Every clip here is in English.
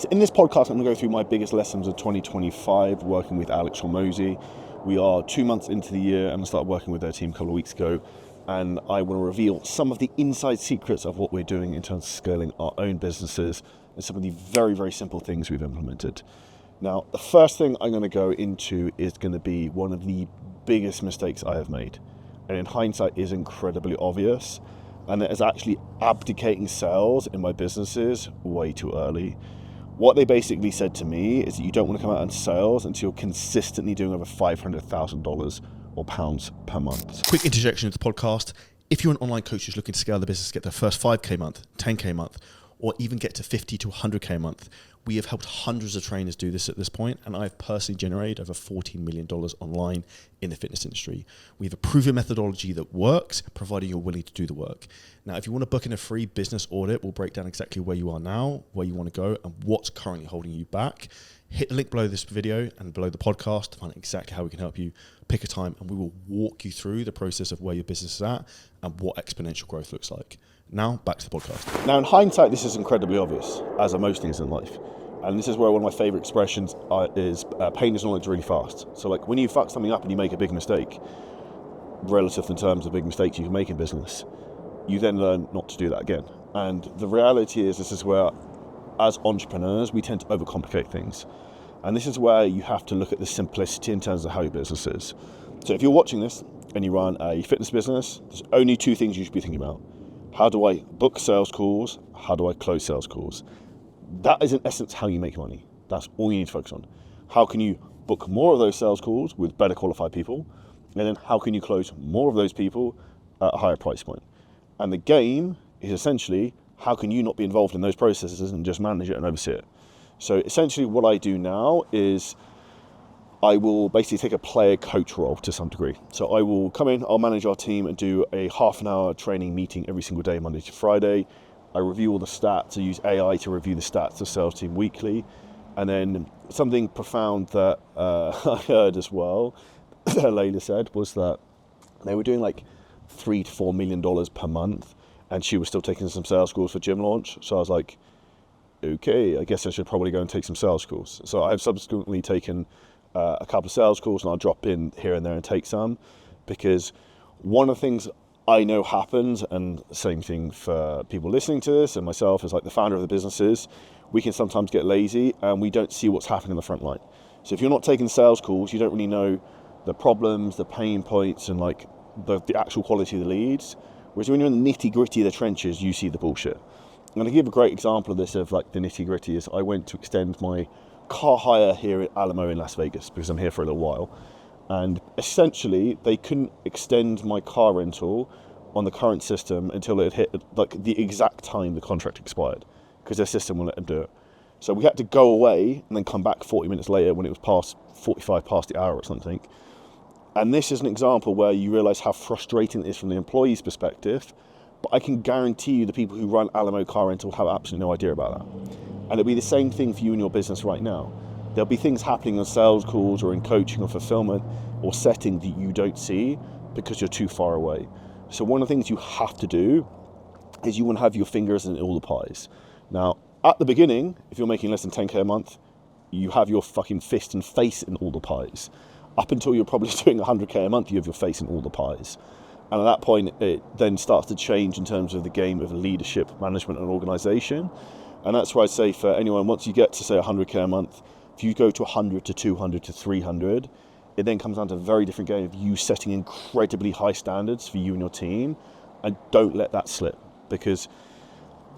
So in this podcast, I'm going to go through my biggest lessons of 2025 working with Alex Hormozi. We are 2 months into the year and I started working with their team a couple of weeks ago. And I want to reveal some of the inside secrets of what we're doing in terms of scaling our own businesses and some of the very, very simple things we've implemented. Now, the first thing I'm going to go into is going to be one of the biggest mistakes I have made. And in hindsight is incredibly obvious. And it is actually abdicating sales in my businesses way too early. What they basically said to me is that you don't want to come out in sales until you're consistently doing over $500,000 or pounds per month. Quick interjection into the podcast. If you're an online coach who's looking to scale the business, get their first 5K month, 10K month, or even get to 50 to 100K a month, we have helped hundreds of trainers do this at this point, and I've personally generated over $14 million online in the fitness industry. We have a proven methodology that works, provided you're willing to do the work. Now, if you want to book in a free business audit, we'll break down exactly where you are now, where you want to go, and what's currently holding you back. Hit the link below this video and below the podcast to find out exactly how we can help you. Pick a time and we will walk you through the process of where your business is at and what exponential growth looks like. Now, back to the podcast. Now, in hindsight, this is incredibly obvious, as are most things in life. And this is where one of my favorite expressions is pain is knowledge really fast. So like when you fuck something up and you make a big mistake, relative in terms of big mistakes you can make in business, you then learn not to do that again. And the reality is this is where, as entrepreneurs, we tend to overcomplicate things. And this is where you have to look at the simplicity in terms of how your business is. So if you're watching this and you run a fitness business, there's only two things you should be thinking about. How do I book sales calls? How do I close sales calls? That is in essence how you make money. That's all you need to focus on. How can you book more of those sales calls with better qualified people? And then how can you close more of those people at a higher price point? And the game is essentially how can you not be involved in those processes and just manage it and oversee it? So essentially what I do now is I will basically take a player coach role to some degree. So I will come in, I'll manage our team and do a half an hour training meeting every single day, Monday to Friday. I review all the stats. I use AI to review the stats of the sales team weekly. And then something profound that I heard as well, that Layla said, was that they were doing like $3 to $4 million per month and she was still taking some sales calls for gym launch. So I was like, okay, I guess I should probably go and take some sales calls. So I've subsequently taken a couple of sales calls and I'll drop in here and there and take some, because one of the things I know happens, and same thing for people listening to this and myself as like the founder of the businesses, we can sometimes get lazy and we don't see what's happening in the front line. So if you're not taking sales calls, you don't really know the problems, the pain points, and like the actual quality of the leads. Whereas when you're in the nitty gritty of the trenches, you see the bullshit. I'm going to give a great example of this, of like the nitty gritty, is I went to extend my car hire here at Alamo in Las Vegas because I'm here for a little while. And essentially they couldn't extend my car rental on the current system until it hit like the exact time the contract expired, because their system wouldn't let them do it. So we had to go away and then come back 40 minutes later when it was past 45 past the hour or something. And this is an example where you realize how frustrating it is from the employee's perspective. But I can guarantee you the people who run Alamo Car Rental have absolutely no idea about that. And it'll be the same thing for you in your business right now. There'll be things happening on sales calls or in coaching or fulfillment or setting that you don't see because you're too far away. So one of the things you have to do is you want to have your fingers in all the pies. Now, at the beginning, if you're making less than 10K a month, you have your fucking fist and face in all the pies. Up until you're probably doing 100K a month, you have your face in all the pies. And at that point, it then starts to change in terms of the game of leadership, management, and organization. And that's why I say for anyone, once you get to say 100K a month, if you go to 100 to 200 to 300, it then comes down to a very different game of you setting incredibly high standards for you and your team, and don't let that slip. Because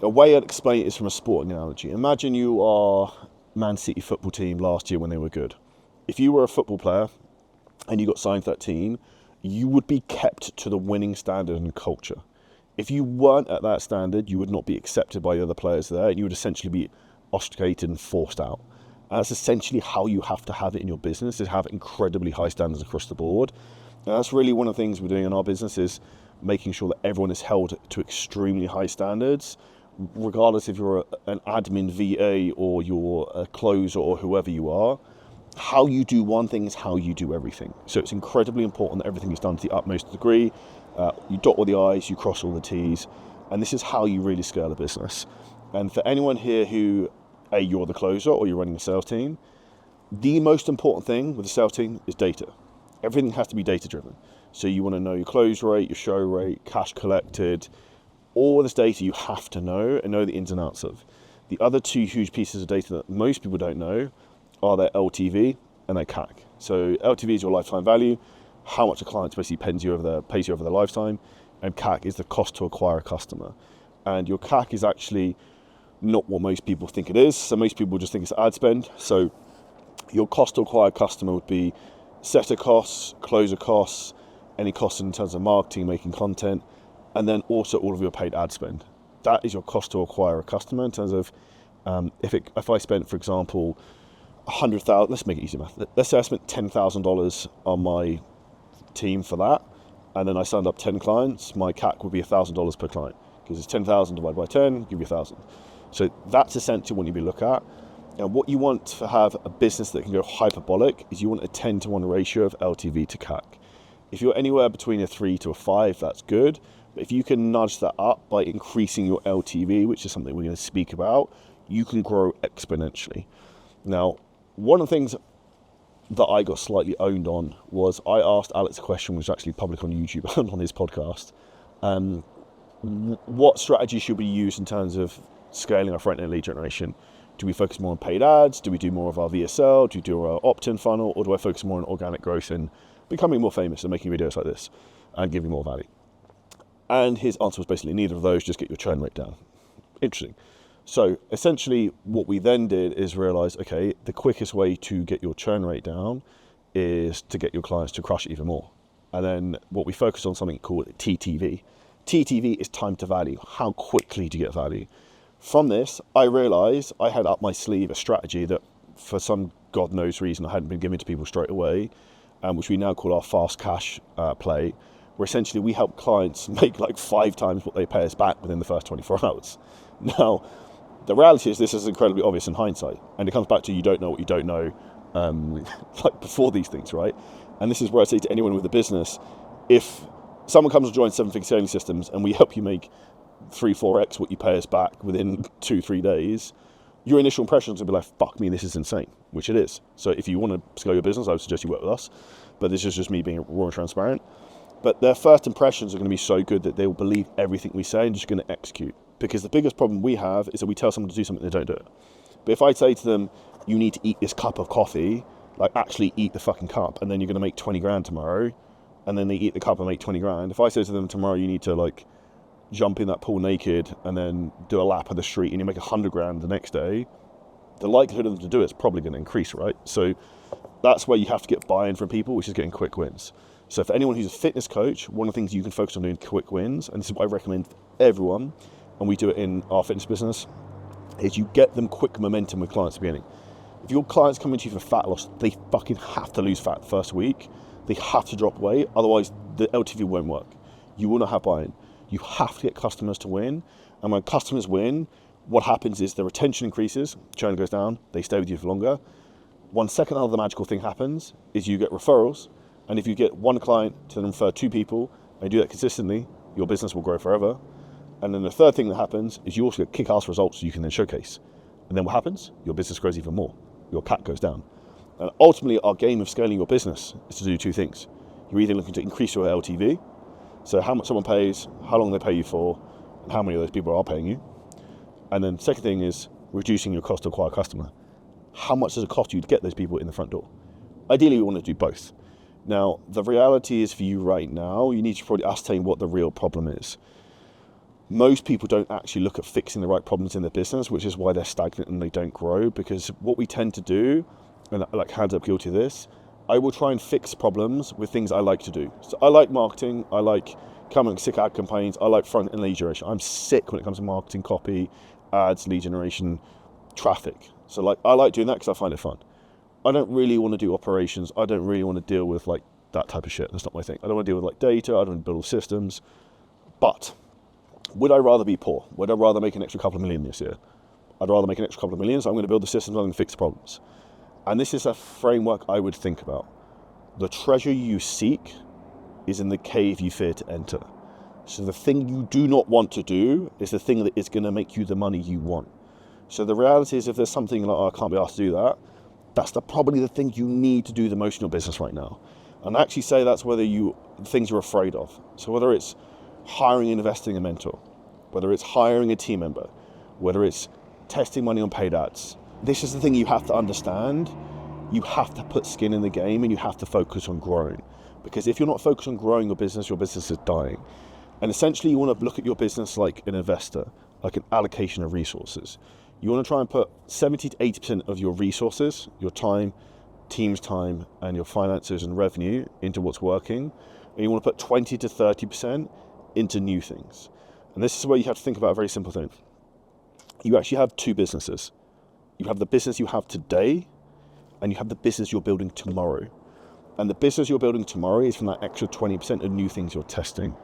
a way I'd explain it is from a sporting analogy. Imagine you are Man City football team last year when they were good. If you were a football player and you got signed for that team, you would be kept to the winning standard and culture. If you weren't at that standard, you would not be accepted by the other players there, and you would essentially be ostracated and forced out. And that's essentially how you have to have it in your business, is have incredibly high standards across the board. And that's really one of the things we're doing in our business, is making sure that everyone is held to extremely high standards, regardless if you're an admin VA or you're a closer or whoever you are. How you do one thing is how you do everything. So it's incredibly important that everything is done to the utmost degree. You dot all the I's, you cross all the T's, and this is how you really scale a business. And for anyone here who you're the closer or you're running a sales team, the most important thing with the sales team is data. Everything has to be data driven. So you want to know your close rate, your show rate, cash collected, all this data you have to know and know the ins and outs of. The other two huge pieces of data that most people don't know are their LTV and their CAC. So LTV is your lifetime value, how much a client basically pays you over their lifetime, and CAC is the cost to acquire a customer. And your CAC is actually not what most people think it is. So most people just think it's ad spend. So your cost to acquire a customer would be setter costs, closer costs, any costs in terms of marketing, making content, and then also all of your paid ad spend. That is your cost to acquire a customer in terms of if I spent, for example, 100,000. Let's make it easy math. Let's say I spent $10,000 on my team for that, and then I signed up 10 clients. My CAC would be $1,000 per client because it's 10,000 divided by 10, give you 1,000. So that's essentially what you look at. And what you want to have a business that can go hyperbolic is you want a 10-to-1 ratio of LTV to CAC. If you're anywhere between a 3 to a 5, that's good. But if you can nudge that up by increasing your LTV, which is something we're going to speak about, you can grow exponentially. Now, one of the things that I got slightly owned on was I asked Alex a question, which was actually public on YouTube and on his podcast. What strategy should we use in terms of scaling our front-end lead generation? Do we focus more on paid ads? Do we do more of our VSL? Do we do our opt-in funnel? Or do I focus more on organic growth and becoming more famous and making videos like this and giving more value? And his answer was basically neither of those, just get your churn rate down. Interesting. So essentially what we then did is realize, okay, the quickest way to get your churn rate down is to get your clients to crush it even more. And then what we focused on something called TTV. TTV is time to value. How quickly do you get value? From this, I realized I had up my sleeve a strategy that for some God knows reason I hadn't been given to people straight away, which we now call our fast cash play, where essentially we help clients make like 5 times what they pay us back within the first 24 hours. Now, the reality is this is incredibly obvious in hindsight, and it comes back to you don't know what you don't know, like before these things, right? And this is where I say to anyone with a business, if someone comes to join 7-figure scaling systems and we help you make 3-4x what you pay us back within 2-3 days, your initial impressions will be like, fuck me, this is insane, which it is. So if you want to scale your business, I would suggest you work with us, but this is just me being raw and transparent. But their first impressions are going to be so good that they will believe everything we say and just going to execute. Because the biggest problem we have is that we tell someone to do something, they don't do it. But if I say to them, you need to eat this cup of coffee, like actually eat the fucking cup, and then you're going to make 20 grand tomorrow, and then they eat the cup and make 20 grand. If I say to them tomorrow, you need to like jump in that pool naked and then do a lap of the street and you make 100 grand the next day, the likelihood of them to do it is probably going to increase, right? So that's where you have to get buy-in from people, which is getting quick wins. So for anyone who's a fitness coach, one of the things you can focus on doing quick wins, and this is what I recommend for everyone, and we do it in our fitness business, is you get them quick momentum with clients at the beginning. If your clients come into you for fat loss, they fucking have to lose fat the first week. They have to drop weight, otherwise the LTV won't work. You will not have buy-in. You have to get customers to win, and when customers win, what happens is the retention increases, churn goes down, they stay with you for longer. One second other magical thing happens is you get referrals, and if you get one client to then refer 2 people, and you do that consistently, your business will grow forever. And then the third thing that happens is you also get kick-ass results you can then showcase. And then what happens? Your business grows even more. Your CAC goes down. And ultimately, our game of scaling your business is to do 2 things. You're either looking to increase your LTV, so how much someone pays, how long they pay you for, and how many of those people are paying you. And then the second thing is reducing your cost to acquire a customer. How much does it cost you to get those people in the front door? Ideally, we want to do both. Now, the reality is for you right now, you need to probably ascertain what the real problem is. Most people don't actually look at fixing the right problems in their business, which is why they're stagnant and they don't grow. Because what we tend to do, and like hands up guilty of this, I will try and fix problems with things I like to do. So I like marketing, I like coming sick ad campaigns, I like front end lead generation. I'm sick when it comes to marketing, copy, ads, lead generation, traffic. So like I like doing that because I find it fun. I don't really want to do operations. I don't really want to deal with like that type of shit. That's not my thing. I don't want to deal with like data. I don't want to build systems. But would I rather be poor? Would I rather make an extra couple of million this year? I'd rather make an extra couple of million, so I'm going to build the systems, I'm going to fix the problems. And this is a framework I would think about. The treasure you seek is in the cave you fear to enter. So the thing you do not want to do is the thing that is going to make you the money you want. So the reality is, if there's something like, oh, I can't be asked to do that, that's probably the thing you need to do the most in your business right now. And I actually say that's things you're afraid of. So whether it's hiring and investing a mentor, whether it's hiring a team member, whether it's testing money on paid ads, this is the thing you have to understand. You have to put skin in the game, and you have to focus on growing. Because if you're not focused on growing your business is dying. And essentially you want to look at your business like an investor, like an allocation of resources. You want to try and put 70 to 80% of your resources, your time, team's time, and your finances and revenue into what's working. And you want to put 20 to 30% into new things. And this is where you have to think about a very simple thing. You actually have two businesses. You have the business you have today, and you have the business you're building tomorrow. And the business you're building tomorrow is from that extra 20% of new things you're testing.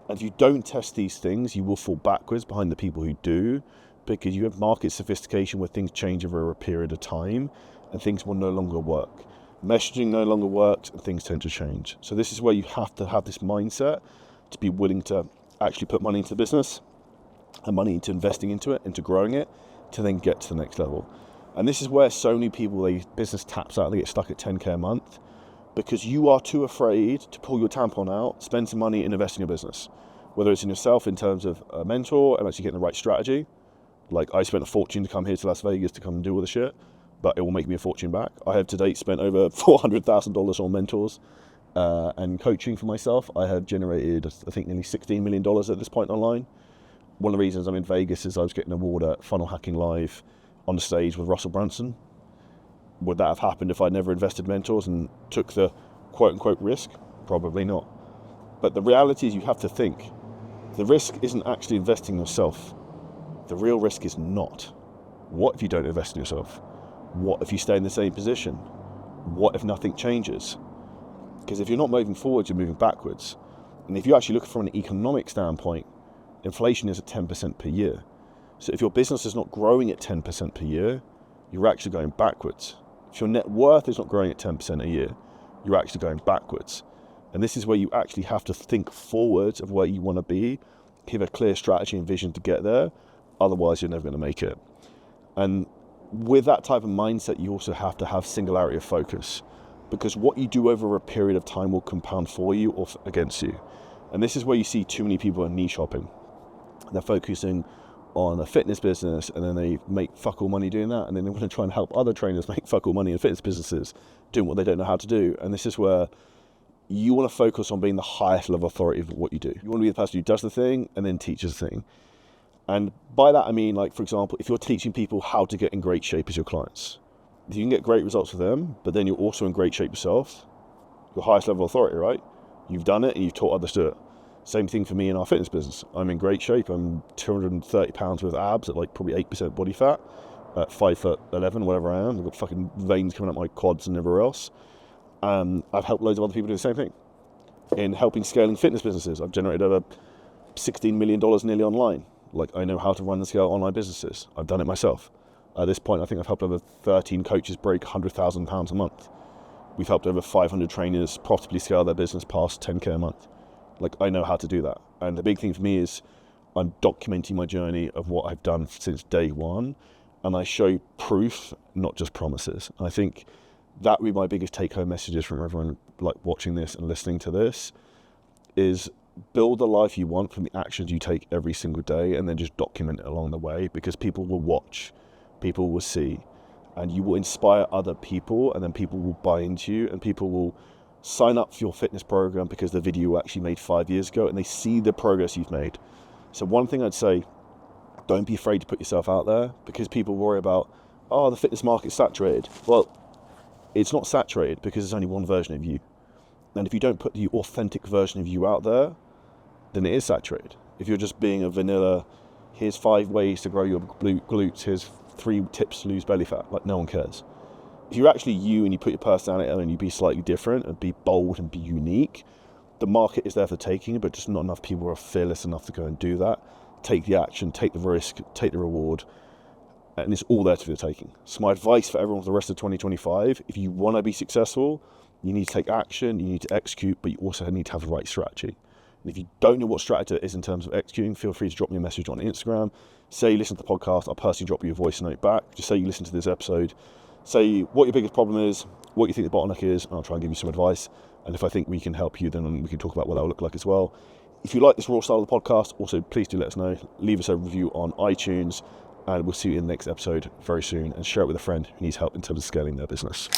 And if you don't test these things, you will fall backwards behind the people who do, because you have market sophistication where things change over a period of time and things will no longer work. Messaging no longer works and things tend to change. So this is where you have to have this mindset to be willing to actually put money into the business and money into investing into it, into growing it, to then get to the next level. And this is where so many people, business taps out, they get stuck at 10K a month because you are too afraid to pull your tampon out, spend some money and invest in your business. Whether it's in yourself in terms of a mentor and actually getting the right strategy. Like I spent a fortune to come here to Las Vegas to come and do all the shit, but it will make me a fortune back. I have to date spent over $400,000 on mentors and coaching for myself. I have generated, I think, nearly $16 million at this point online. One of the reasons I'm in Vegas is I was getting an award at Funnel Hacking Live on the stage with Russell Brunson. Would that have happened if I never invested in mentors and took the quote-unquote risk? Probably not. But the reality is you have to think. The risk isn't actually investing in yourself. The real risk is not. What if you don't invest in yourself? What if you stay in the same position? What if nothing changes? Because if you're not moving forward, you're moving backwards. And if you actually look from an economic standpoint, inflation is at 10% per year. So if your business is not growing at 10% per year, you're actually going backwards. If your net worth is not growing at 10% a year, you're actually going backwards. And this is where you actually have to think forward of where you want to be, give a clear strategy and vision to get there. Otherwise, you're never going to make it. And with that type of mindset, you also have to have singularity of focus, because what you do over a period of time will compound for you or against you. And this is where you see too many people in niche shopping. They're focusing on a fitness business and then they make fuck all money doing that, and then they want to try and help other trainers make fuck all money in fitness businesses doing what they don't know how to do. And this is where you want to focus on being the highest level of authority of what you do. You want to be the person who does the thing and then teaches the thing. And by that I mean, like, for example, if you're teaching people how to get in great shape as your clients, if you can get great results for them, but then you're also in great shape yourself, your highest level of authority, right? You've done it and you've taught others to do it. Same thing for me in our fitness business. I'm in great shape. I'm 230 pounds with abs at like probably 8% body fat at 5'11", whatever I am. I've got fucking veins coming up my quads and everywhere else. I've helped loads of other people do the same thing. In helping scaling fitness businesses, I've generated over $16 million nearly online. Like, I know how to run and scale online businesses. I've done it myself. At this point, I think I've helped over 13 coaches break £100,000 a month. We've helped over 500 trainers profitably scale their business past 10K a month. Like, I know how to do that. And the big thing for me is I'm documenting my journey of what I've done since day one. And I show proof, not just promises. And I think that would be my biggest take-home messages from everyone like watching this and listening to this is build the life you want from the actions you take every single day, and then just document it along the way, because people will watch, people will see, and you will inspire other people, and then people will buy into you, and people will sign up for your fitness program because the video you actually made 5 years ago and they see the progress you've made. So one thing I'd say, don't be afraid to put yourself out there, because people worry about, oh, the fitness market's saturated. Well, it's not saturated because there's only one version of you. And if you don't put the authentic version of you out there, then it is saturated. If you're just being a vanilla, here's 5 ways to grow your glutes, here's 3 tips to lose belly fat, like no one cares. If you're actually you and you put your personality out and you be slightly different and be bold and be unique, the market is there for taking, but just not enough people are fearless enough to go and do that. Take the action, take the risk, take the reward, and it's all there to the taking. So my advice for everyone for the rest of 2025, if you want to be successful, you need to take action, you need to execute, but you also need to have the right strategy. And if you don't know what strategy is in terms of executing, feel free to drop me a message on Instagram. Say you listen to the podcast, I'll personally drop you a voice note back. Just say you listen to this episode. Say what your biggest problem is, what you think the bottleneck is, and I'll try and give you some advice. And if I think we can help you, then we can talk about what that will look like as well. If you like this raw style of the podcast, also please do let us know. Leave us a review on iTunes, and we'll see you in the next episode very soon. And share it with a friend who needs help in terms of scaling their business.